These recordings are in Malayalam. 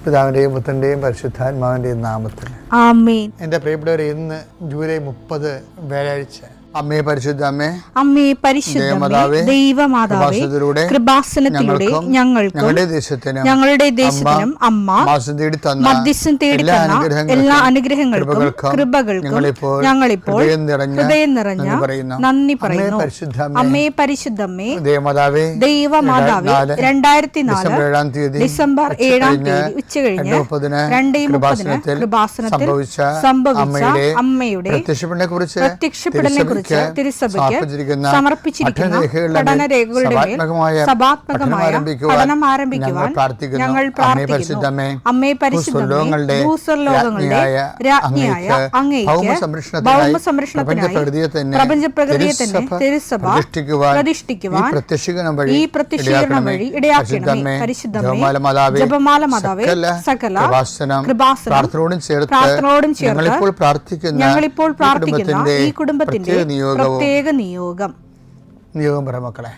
പിതാവിൻ്റെയും പുത്രൻ്റെയും പരിശുദ്ധാത്മാവിൻ്റെയും നാമത്തിൽ ആമേൻ. എൻ്റെ പ്രിയപ്പെട്ടവരെ, ഇന്ന് ജൂലൈ 30 വ്യാഴാഴ്ച. അമ്മേ പരിശുദ്ധ അമ്മേ, അമ്മേ പരിശുദ്ധമേ, ദൈവമാതാവേ, കൃപാസനത്തിലൂടെ ഞങ്ങൾക്കും ഞങ്ങളുടെ ദേശത്തിനും അമ്മ മധ്യസ്ഥം തേടി തന്ന എല്ലാ അനുഗ്രഹങ്ങൾക്കും കൃപകൾക്കും ഞങ്ങളിപ്പോൾ ഹൃദയം നിറഞ്ഞ നന്ദി പറയുന്നു. അമ്മേ പരിശുദ്ധമേ, ദൈവമാതാവേ, 2004 ഡിസംബർ 7 ഉച്ചകഴിഞ്ഞ് 2:30 കൃപാസനത്തിൽ സംഭവിച്ച അമ്മയുടെ പ്രത്യക്ഷപ്പെടലിനെ കുറിച്ച് തിരുസഭയ്ക്ക് സമർപ്പിച്ചിരിക്കുന്ന പഠനരേഖകളുടെ മേൽ സഭാത്മകമായ പഠനം ആരംഭിക്കുവാൻ ഞങ്ങൾ പ്രാർത്ഥിക്കുന്നു. അമ്മേ പരിശുദ്ധമേ, ഭൂസ്വർലോകങ്ങളുടെ രാജ്ഞിയായ അങ്ങേയ്ക്ക് ഭൗമസംരക്ഷണത്തിനായി പ്രപഞ്ചപ്രകൃതിയെ തന്നെ തിരുസഭ പ്രതിഷ്ഠിക്കുവാൻ ഈ പ്രത്യക്ഷീകരണം വഴി ഇടയാക്കണമേ. പരിശുദ്ധമേ, ജപമാല മാതാവേ, സകല കൃപാസനം പ്രാർത്ഥനയോടും ചേർത്ത് ഞങ്ങളിപ്പോൾ പ്രാർത്ഥിക്കുന്ന ഈ കുടുംബത്തിന്റെ പ്രത്യേക നിയോഗം പറ മക്കളെ.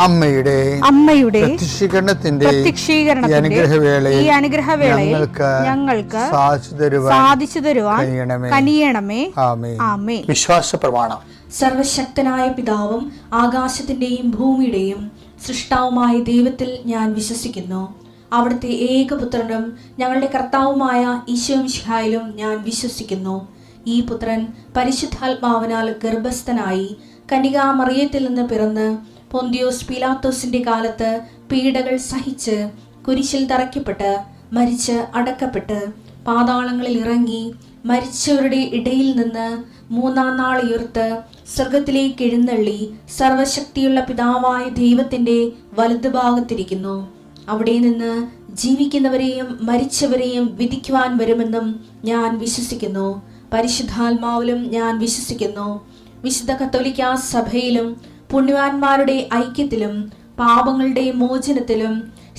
അമ്മയുടെ പ്രത്യക്ഷീകരണത്തിന്റെ ഈ അനുഗ്രഹവേളയിൽ ഞങ്ങൾക്ക് സാധിച്ചു തരുവാൻ കനിയണമേ. ആമേൻ. വിശ്വാസ പ്രമാണം. സർവശക്തനായ പിതാവും ആകാശത്തിന്റെയും ഭൂമിയുടെയും സൃഷ്ടാവുമായ ദൈവത്തിൽ ഞാൻ വിശ്വസിക്കുന്നു. അവിടുത്തെ ഏകപുത്രനും ഞങ്ങളുടെ കർത്താവുമായ ഈശോ മിശിഹായിലും ഞാൻ വിശ്വസിക്കുന്നു. ഈ പുത്രൻ പരിശുദ്ധാത്മാവിനാൽ ഗർഭസ്ഥനായി കന്യകാമറിയത്തിൽ നിന്ന് പിറന്ന് പൊന്തിയോസ് പീലാത്തോസിന്റെ കാലത്ത് പീഡകൾ സഹിച്ച് കുരിശിൽ തറയ്ക്കപ്പെട്ട് മരിച്ച് അടക്കപ്പെട്ട് പാതാളങ്ങളിൽ ഇറങ്ങി മരിച്ചവരുടെ ഇടയിൽ നിന്ന് 3-ാം നാൾ ഉയർത്ത് സ്വർഗത്തിലേക്ക് എഴുന്നള്ളി സർവശക്തിയുള്ള പിതാവായ ദൈവത്തിന്റെ വലതുഭാഗത്തിരിക്കുന്നു. അവിടെ നിന്ന് ജീവിക്കുന്നവരെയും മരിച്ചവരെയും വിധിക്കുവാൻ വരുമെന്നും ഞാൻ വിശ്വസിക്കുന്നു. പരിശുദ്ധാത്മാവിലും ഞാൻ വിശ്വസിക്കുന്നു. വിശുദ്ധ കത്തോലിക്കാ സഭയിലും പുണ്യവാന്മാരുടെ ഐക്യത്തിലും പാപങ്ങളുടെ മോചനത്തിലും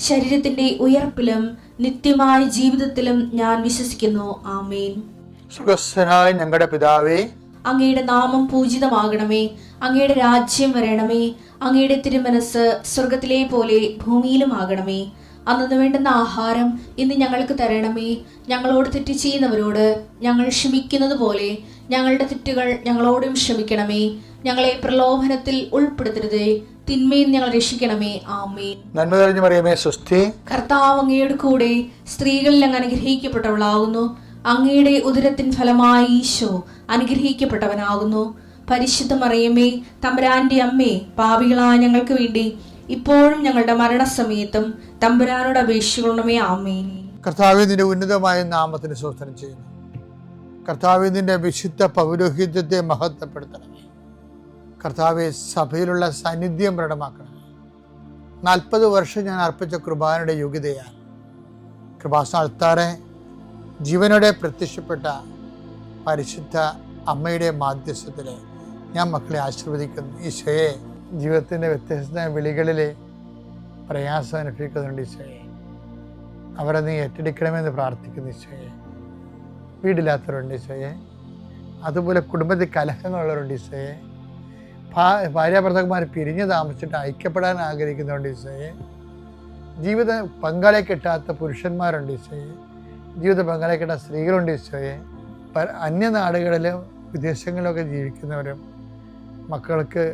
ശരീരത്തിന്റെ ഉയർപ്പിലും നിത്യമായ ജീവിതത്തിലും ഞാൻ വിശ്വസിക്കുന്നു. ആമേൻ. സ്വർഗ്ഗസ്ഥനായ ഞങ്ങളുടെ പിതാവേ, അങ്ങയുടെ നാമം പൂജിതമാകണമേ. അങ്ങയുടെ രാജ്യം വരണമേ. അങ്ങയുടെ തിരുമനസ് സ്വർഗത്തിലെ പോലെ ഭൂമിയിലും ആകണമേ. അന്നു വേണ്ടുന്ന ആഹാരം ഇന്ന് ഞങ്ങൾക്ക് തരണമേ. ഞങ്ങളോട് തെറ്റ് ചെയ്യുന്നവരോട് ഞങ്ങൾ ക്ഷമിക്കുന്നത് പോലെ ഞങ്ങളുടെ തെറ്റുകൾ ഞങ്ങളോടും ക്ഷമിക്കണമേ. ഞങ്ങളെ പ്രലോഭനത്തിൽ ഉൾപ്പെടുത്തരുതേ, തിന്മയിൽ ഞങ്ങൾ രക്ഷിക്കണമേ. ആമേൻ. നന്മ നിറഞ്ഞ മറിയമേ, സ്വസ്തി. കർത്താവ് അങ്ങയുടെ കൂടെ സ്ത്രീകളിൽ അങ്ങ് അനുഗ്രഹിക്കപ്പെട്ടവളാകുന്നു. അങ്ങയുടെ ഉദരത്തിൻ ഫലമായി ഈശോ അനുഗ്രഹിക്കപ്പെട്ടവനാകുന്നു. പരിശുദ്ധ മറിയമേ, തമ്പുരാന്റെ അമ്മേ, പാപികളായ ഞങ്ങൾക്ക് വേണ്ടി ഇപ്പോഴും ഞങ്ങളുടെ മരണസമയത്തും തമ്പുരാനോട് അപേക്ഷിക്കണമേ. ആമേൻ. കർത്താവേ, നിന്റെ ഉന്നതമായ നാമത്തിന് സ്തോത്രം ചെയ്യുന്നു. കർത്താവേ, നിന്റെ വിശുദ്ധ പൗരോഹിത്യത്തെ മഹത്വപ്പെടുത്തണമേ. കർത്താവെ, സഭയിലുള്ള സാന്നിധ്യം പ്രകടമാക്കണമേ. 40 വർഷം ഞാൻ അർപ്പിച്ച കൃപാനയുടെ യോഗ്യതയാണ്. കൃപാസന അൾത്താറെ ജീവനോടെ പ്രത്യക്ഷപ്പെട്ട പരിശുദ്ധ അമ്മയുടെ മാധ്യസ്ഥത്തിൽ ഞാൻ മക്കളെ ആശീർവദിക്കുന്നു. ഈശോയെ, ജീവിതത്തിൻ്റെ വ്യത്യസ്ത വിളികളിൽ പ്രയാസം അനുഭവിക്കുന്നുണ്ട് ഈശോയെ. അവരെ നീ ഏറ്റെടുക്കണമെന്ന് പ്രാർത്ഥിക്കുന്നു ഈശോയെ. വീടില്ലാത്തവരുണ്ട് ഈശോയെ. അതുപോലെ കുടുംബത്തിൽ കലഹങ്ങളുള്ളവരുണ്ട് ഈശോയെ. ഭാര്യാഭർത്താക്കന്മാർ പിരിഞ്ഞ് താമസിച്ചിട്ട് ഐക്യപ്പെടാൻ ആഗ്രഹിക്കുന്നുണ്ട് ഈശോയെ. ജീവിത പങ്കാളിയെ കിട്ടാത്ത പുരുഷന്മാരുണ്ട് ഈശോയെ. ജീവിത പങ്കാളിയെ കിട്ടാത്ത സ്ത്രീകളുണ്ട് ഈശോയെ. അന്യനാടുകളിലും വിദേശങ്ങളിലൊക്കെ ജീവിക്കുന്നവരും മക്കൾക്ക്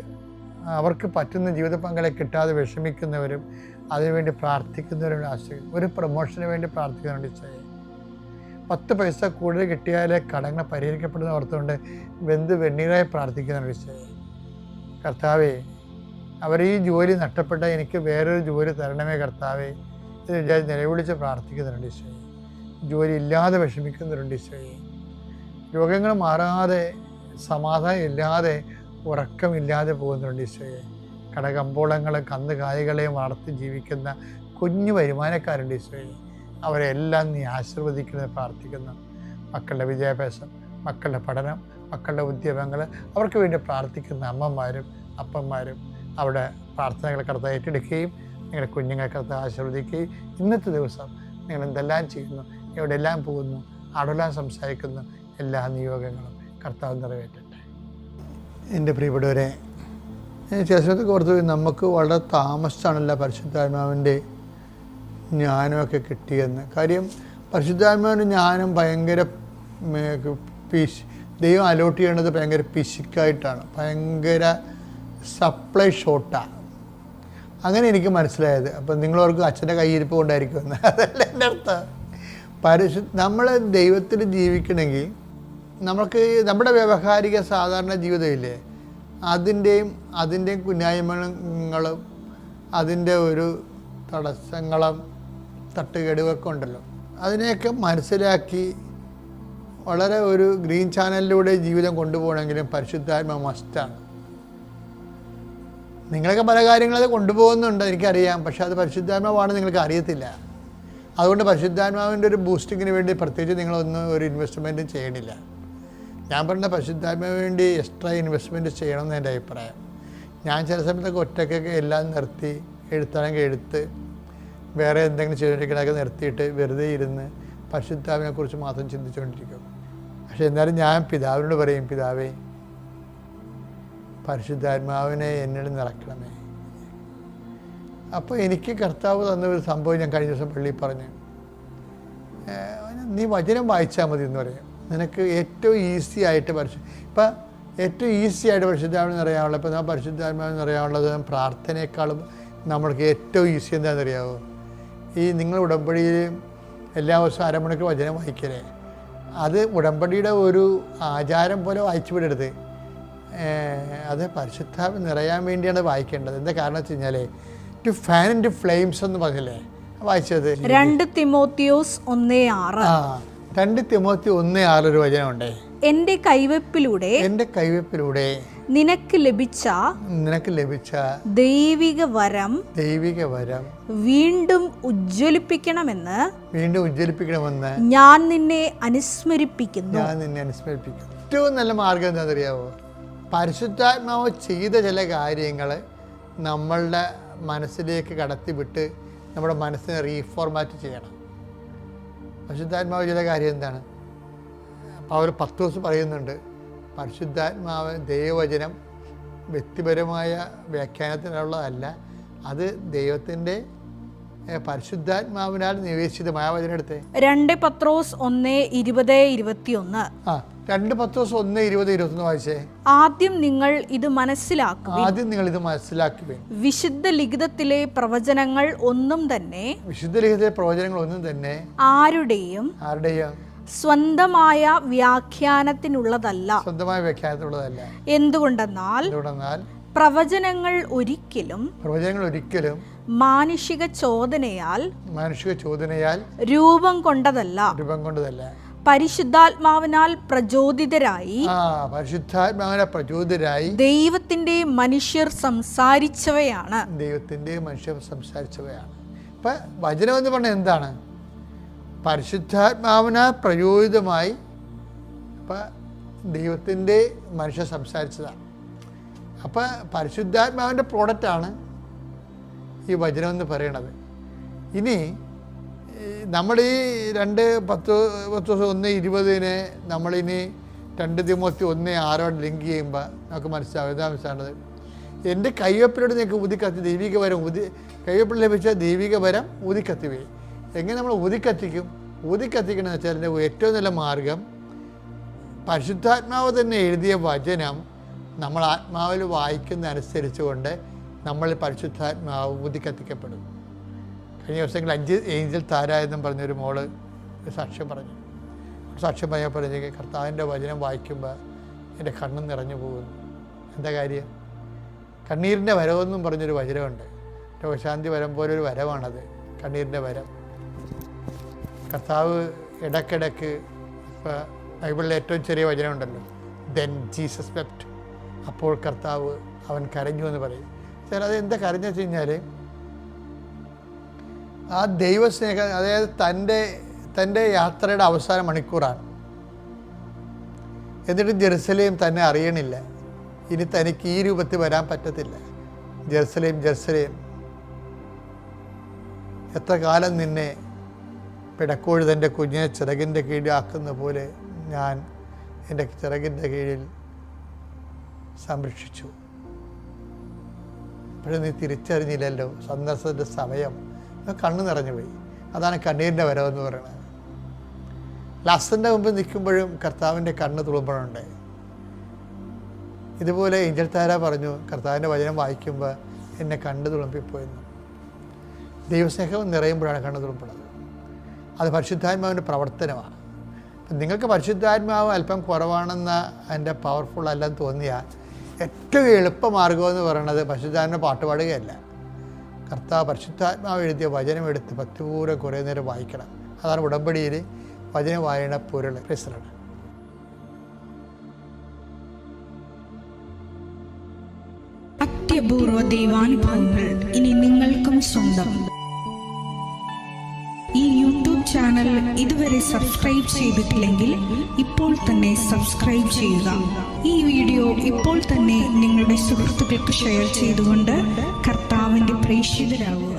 അവർക്ക് പറ്റുന്ന ജീവിത പങ്കാളിയെ കിട്ടാതെ വിഷമിക്കുന്നവരും അതിനുവേണ്ടി പ്രാർത്ഥിക്കുന്നവരും ആശ്രയിക്കും. ഒരു പ്രൊമോഷന് വേണ്ടി പ്രാർത്ഥിക്കുന്നുണ്ട് ഈശോയെ. 10 പൈസ കൂടുതൽ കിട്ടിയാലേ കടങ്ങൾ പരിഹരിക്കപ്പെടുന്ന ഓർത്തുകൊണ്ട് വെണ്ണീറായി പ്രാർത്ഥിക്കുന്നുണ്ട് ഈശോയെ. കർത്താവേ, അവർ ഈ ജോലി നഷ്ടപ്പെട്ട എനിക്ക് വേറൊരു ജോലി തരണമേ കർത്താവേ എന്ന് വിചാരിച്ച് നിലവിളിച്ച് പ്രാർത്ഥിക്കുന്നുണ്ട് ഈശോയെ. ജോലി ഇല്ലാതെ വിഷമിക്കുന്നുണ്ട് ഈശോയെ. രോഗങ്ങൾ മാറാതെ, സമാധാനം ഇല്ലാതെ, ഉറക്കമില്ലാതെ പോകുന്നുണ്ട് ഈശോയെ. കടകമ്പോളങ്ങളും കന്നുകാലികളെയും വളർത്തി ജീവിക്കുന്ന കുഞ്ഞു വരുമാനക്കാരുണ്ട് ഈശോയെ. അവരെല്ലാം നീ ആശീർവദിക്കുന്നത് പ്രാർത്ഥിക്കുന്നു. മക്കളുടെ വിദ്യാഭ്യാസം, മക്കളുടെ പഠനം, മക്കളുടെ ഉദ്യമങ്ങൾ, അവർക്ക് വേണ്ടി പ്രാർത്ഥിക്കുന്ന അമ്മമാരും അപ്പന്മാരും അവിടെ പ്രാർത്ഥനകൾ കർത്താവ് ഏറ്റെടുക്കുകയും നിങ്ങളുടെ കുഞ്ഞുങ്ങളെ കർത്താവ് ആശീർവദിക്കുകയും ഇന്നത്തെ ദിവസം നിങ്ങൾ എന്തെല്ലാം ചെയ്യുന്നു, എവിടെയെല്ലാം പോകുന്നു, അവിടെല്ലാം സംസാരിക്കുന്നു, എല്ലാ നിയോഗങ്ങളും കർത്താവ് നിറവേറ്റട്ടെ. എൻ്റെ പ്രിയപ്പെട്ടവരെ, ചിലതൊക്കെ ഓർത്ത് നമുക്ക് വളരെ താമസിച്ചാണല്ലോ പരിശുദ്ധാത്മാവിൻ്റെ ജ്ഞാനമൊക്കെ കിട്ടിയെന്ന്. കാര്യം പരിശുദ്ധാത്മാവിൻ്റെ ജ്ഞാനം ഭയങ്കര ദൈവം അലോട്ട് ചെയ്യേണ്ടത് ഭയങ്കര പിശുക്കായിട്ടാണ്, ഭയങ്കര സപ്ലൈ ഷോർട്ടാണ്. അങ്ങനെ എനിക്ക് മനസ്സിലായത്. അപ്പം നിങ്ങളവർക്ക് അച്ഛൻ്റെ കയ്യിരിപ്പ് കൊണ്ടായിരിക്കുമെന്ന്, അതല്ല എൻ്റെ അർത്ഥം. നമ്മൾ ദൈവത്തിൽ ജീവിക്കണമെങ്കിൽ നമുക്ക് നമ്മുടെ വ്യാവഹാരിക സാധാരണ ജീവിതമില്ലേ, അതിൻ്റെയും കുന്നായ്മകളും അതിൻ്റെ ഒരു തടസ്സങ്ങളും തട്ടുകേടുകളൊക്കെ ഉണ്ടല്ലോ, അതിനെയൊക്കെ മനസ്സിലാക്കി വളരെ ഒരു ഗ്രീൻ ചാനലിലൂടെ ജീവിതം കൊണ്ടുപോകണമെങ്കിലും പരിശുദ്ധാത്മ മസ്റ്റാണ്. നിങ്ങളൊക്കെ പല കാര്യങ്ങളത് കൊണ്ടുപോകുന്നുണ്ട് എനിക്കറിയാം, പക്ഷേ അത് പരിശുദ്ധാത്മാവാണെന്ന് നിങ്ങൾക്ക് അറിയത്തില്ല. അതുകൊണ്ട് പരിശുദ്ധാത്മാവിൻ്റെ ഒരു ബൂസ്റ്റിങ്ങിന് വേണ്ടി പ്രത്യേകിച്ച് നിങ്ങളൊന്നും ഒരു ഇൻവെസ്റ്റ്മെൻറ്റും ചെയ്യണില്ല. ഞാൻ പറഞ്ഞ പരിശുദ്ധാത്മാവിന് വേണ്ടി എക്സ്ട്രാ ഇൻവെസ്റ്റ്മെൻറ്റ് ചെയ്യണമെന്ന് എൻ്റെ അഭിപ്രായം. ഞാൻ ചില സമയത്തൊക്കെ ഒറ്റയ്ക്കൊക്കെ എല്ലാം നിർത്തി, എഴുത്താണെങ്കിൽ എഴുത്ത്, വേറെ എന്തെങ്കിലും ചെയ്തുകൊണ്ടിരിക്കണമൊക്കെ നിർത്തിയിട്ട് വെറുതെ ഇരുന്ന് പരിശുദ്ധാത്മാവിനെക്കുറിച്ച് മാത്രം ചിന്തിച്ചുകൊണ്ടിരിക്കും. പക്ഷെ എന്നാലും ഞാൻ പിതാവിനോട് പറയും, പിതാവേ പരിശുദ്ധാത്മാവിനെ എന്നിൽ നിറയ്ക്കണമേ. അപ്പോൾ എനിക്ക് കർത്താവ് തന്ന ഒരു സംഭവം ഞാൻ കഴിഞ്ഞ ദിവസം പള്ളിയിൽ പറഞ്ഞു, നീ വചനം വായിച്ചാൽ മതി എന്ന് പറയും. നിനക്ക് ഏറ്റവും ഈസി ആയിട്ട് ഏറ്റവും ഈസി ആയിട്ട് പരിശുദ്ധാത്മാവിനെ അറിയാവുള്ളത്, ഇപ്പോൾ നമ്മൾ പരിശുദ്ധാത്മാവിനെ അറിയാവുള്ളത് പ്രാർത്ഥനയെക്കാളും നമ്മൾക്ക് ഏറ്റവും ഈസി എന്താണെന്ന് അറിയാമോ? ഈ നിങ്ങൾ ഉടമ്പടിയിൽ എല്ലാ ദിവസവും അരമണിക്കൂർ വചനം വായിക്കലേ, അത് ഉടമ്പടിയുടെ ഒരു ആചാരം പോലെ വായിച്ചു വിടരുത്. അത് പരിശുദ്ധാത്മ നിറയാൻ വേണ്ടിയാണ് വായിക്കേണ്ടത്. എന്താ കാരണം വെച്ച് കഴിഞ്ഞാൽ to fan into flames എന്ന് പറഞ്ഞില്ലേ വായിച്ചത്, 2 തിമോത്തിയോസ് 1:6. 2 തിമോത്തി 1:6 ഒരു വചനമുണ്ടേ, എൻ്റെ കൈവെപ്പിലൂടെ നിനക്ക് ലഭിച്ച ദൈവിക വരം വീണ്ടും ഉജ്ജ്വലിപ്പിക്കണമെന്ന് ഞാൻ നിന്നെ അനുസ്മരിപ്പിക്കുന്നു. ഏറ്റവും നല്ല മാർഗം എന്താണെന്നറിയാവോ? പരിശുദ്ധാത്മാവ് ചെയ്ത ചില കാര്യങ്ങൾ നമ്മളുടെ മനസ്സിലേക്ക് കടത്തിവിട്ട് നമ്മുടെ മനസ്സിനെ റീഫോർമാറ്റ് ചെയ്യണം. പരിശുദ്ധാത്മാവ് ചില കാര്യം എന്താണ്? പൗൽ പത്രോസ് പറയുന്നുണ്ട്, പരിശുദ്ധാത്മാവ് ദൈവവചനം വ്യക്തിപരമായ വ്യാഖ്യാനത്തിനുള്ളതല്ല, അത് ദൈവത്തിൻ്റെ പരിശുദ്ധാത്മാവിനാൽ നിവേശിതമായ വചനം എടുത്തേ. 2 പത്രോസ് 1:20-21. 2 പത്രോസ് 1:20-21 വായിച്ചേ. ആദ്യം നിങ്ങൾ ഇത് മനസ്സിലാക്കുവിൻ. വിശുദ്ധ ലിഖിതത്തിലെ പ്രവചനങ്ങൾ ഒന്നും തന്നെ ആരുടെയും സ്വന്തമായ വ്യാഖ്യാനത്തിനുള്ളതല്ല. എന്തുകൊണ്ടെന്നാൽ പ്രവചനങ്ങൾ ഒരിക്കലും മാനുഷിക ചോദനയാൽ രൂപം കൊണ്ടതല്ല, പരിശുദ്ധാത്മാവിനാൽ പ്രചോദിതരായി ദൈവത്തിന്റെ മനുഷ്യർ സംസാരിച്ചവയാണ്. ഇപ്പൊ വചനം എന്ന് പറഞ്ഞാൽ എന്താണ്? പരിശുദ്ധാത്മാവിനാൽ പ്രചോദിതമായി ദൈവത്തിൻ്റെ മനുഷ്യർ സംസാരിച്ചതാണ്. അപ്പം പരിശുദ്ധാത്മാവിൻ്റെ പ്രോഡക്റ്റാണ് ഈ വചനം എന്ന് പറയണത്. ഇനി നമ്മൾ ഈ 2 പത്രോസ് 1:20 നമ്മളിനി 2 തിമോത്തി 1:6 ലിങ്ക് ചെയ്യുമ്പോൾ നമുക്ക് മനസ്സിലാവുന്നത്, എൻ്റെ കയ്യൊപ്പിലൂടെ നിങ്ങൾക്ക് ഊതിക്കത്തി ദൈവിക വരം കയ്യൊപ്പിൽ ലഭിച്ച ദൈവിക വരം ഊതിക്കത്തിവേ. എങ്ങനെ നമ്മൾ ഊതിക്കത്തിക്കണമെന്ന് വെച്ചാൽ അതിൻ്റെ ഏറ്റവും നല്ല മാർഗം പരിശുദ്ധാത്മാവ് തന്നെ എഴുതിയ വചനം നമ്മൾ ആത്മാവിൽ വായിക്കുന്ന അനുസരിച്ചുകൊണ്ട് നമ്മൾ പരിശുദ്ധാത്മാവ് ഊതിക്കത്തിക്കപ്പെടും. കഴിഞ്ഞ ദിവസങ്ങളിൽ 5 ഏഞ്ചൽ താര എന്നും പറഞ്ഞൊരു മോള് സാക്ഷ്യം പറഞ്ഞു. സാക്ഷ്യം പറയാൻ പറഞ്ഞ കർത്താവിൻ്റെ വചനം വായിക്കുമ്പോൾ എൻ്റെ കണ്ണും നിറഞ്ഞു പോകുന്നു. എന്താ കാര്യം? കണ്ണീരിൻ്റെ വരവെന്നും പറഞ്ഞൊരു വചനമുണ്ട്. രോഗശാന്തി വരം പോലൊരു വരവാണത്, കണ്ണീരിൻ്റെ വരം. കർത്താവ് ഇടയ്ക്കിടയ്ക്ക്, ഇപ്പോൾ ബൈബിളിലെ ഏറ്റവും ചെറിയ വചനമുണ്ടല്ലോ, ദെൻ ജീസസ് വെപ്റ്റ്, അപ്പോൾ കർത്താവ് അവൻ കരഞ്ഞു എന്ന് പറയും. അത് എന്താ കരഞ്ഞു വെച്ച് കഴിഞ്ഞാൽ, ആ ദൈവസ്നേഹം, അതായത് തൻ്റെ യാത്രയുടെ അവസാന മണിക്കൂറാണ്. എന്നിട്ട് ജെറുസലേം തന്നെ അറിയണില്ല, ഇനി തനിക്ക് ഈ രൂപത്തിൽ വരാൻ പറ്റത്തില്ല. ജെറുസലേം, ജെറുസലേം, എത്ര കാലം നിന്നെ പിടക്കോഴി തൻ്റെ കുഞ്ഞിനെ ചിറകിൻ്റെ കീഴിലാക്കുന്ന പോലെ ഞാൻ എൻ്റെ ചിറകിൻ്റെ കീഴിൽ സംരക്ഷിച്ചു. അപ്പോഴും നീ തിരിച്ചറിഞ്ഞില്ലല്ലോ സന്ദർശനത്തിൻ്റെ സമയം. കണ്ണ് നിറഞ്ഞു പോയി. അതാണ് കണ്ണീരിൻ്റെ വരവെന്ന് പറയുന്നത്. ലാസറിൻ്റെ മുമ്പ് നിൽക്കുമ്പോഴും കർത്താവിൻ്റെ കണ്ണ് തുളുമ്പുന്നുണ്ട്. ഇതുപോലെ ഏഞ്ചൽ താര പറഞ്ഞു, കർത്താവിൻ്റെ വചനം വായിക്കുമ്പോൾ എന്നെ കണ്ണ് തുളുമ്പിപ്പോയെന്ന്. ദൈവസ്നേഹം നിറയുമ്പോഴാണ് കണ്ണ് തുളുമ്പുന്നത്. അത് പരിശുദ്ധാത്മാവിൻ്റെ പ്രവർത്തനമാണ്. അപ്പം നിങ്ങൾക്ക് പരിശുദ്ധാത്മാവ് അല്പം കുറവാണെന്ന് അതിൻ്റെ പവർഫുൾ അല്ലെന്ന് തോന്നിയാൽ ഏറ്റവും എളുപ്പമാർഗ്ഗമെന്ന് പറയുന്നത് പരിശുദ്ധാത്മാവിനെ പാട്ടുപാടുകയല്ല. കർത്താവ് പരിശുദ്ധാത്മാവ് എഴുതിയ വചനം എടുത്ത് ഭക്തിപൂർവ്വം കുറേ നേരം വായിക്കണം. അതാണ് ഉടമ്പടിയിൽ വചന വായന പൊരുൾ. പ്രശ്നമാണ്. അത്യപൂർവ ദൈവാനുഭവങ്ങൾ ഇനി നിങ്ങൾക്കും സ്വന്തം. ഈ യൂട്യൂബ് ചാനൽ ഇതുവരെ സബ്സ്ക്രൈബ് ചെയ്തിട്ടില്ലെങ്കിൽ ഇപ്പോൾ തന്നെ സബ്സ്ക്രൈബ് ചെയ്യുക. ഈ വീഡിയോ ഇപ്പോൾ തന്നെ നിങ്ങളുടെ സുഹൃത്തുക്കൾക്ക് ഷെയർ ചെയ്തുകൊണ്ട് കർത്താവിൻ്റെ പ്രേക്ഷിതരാകുക.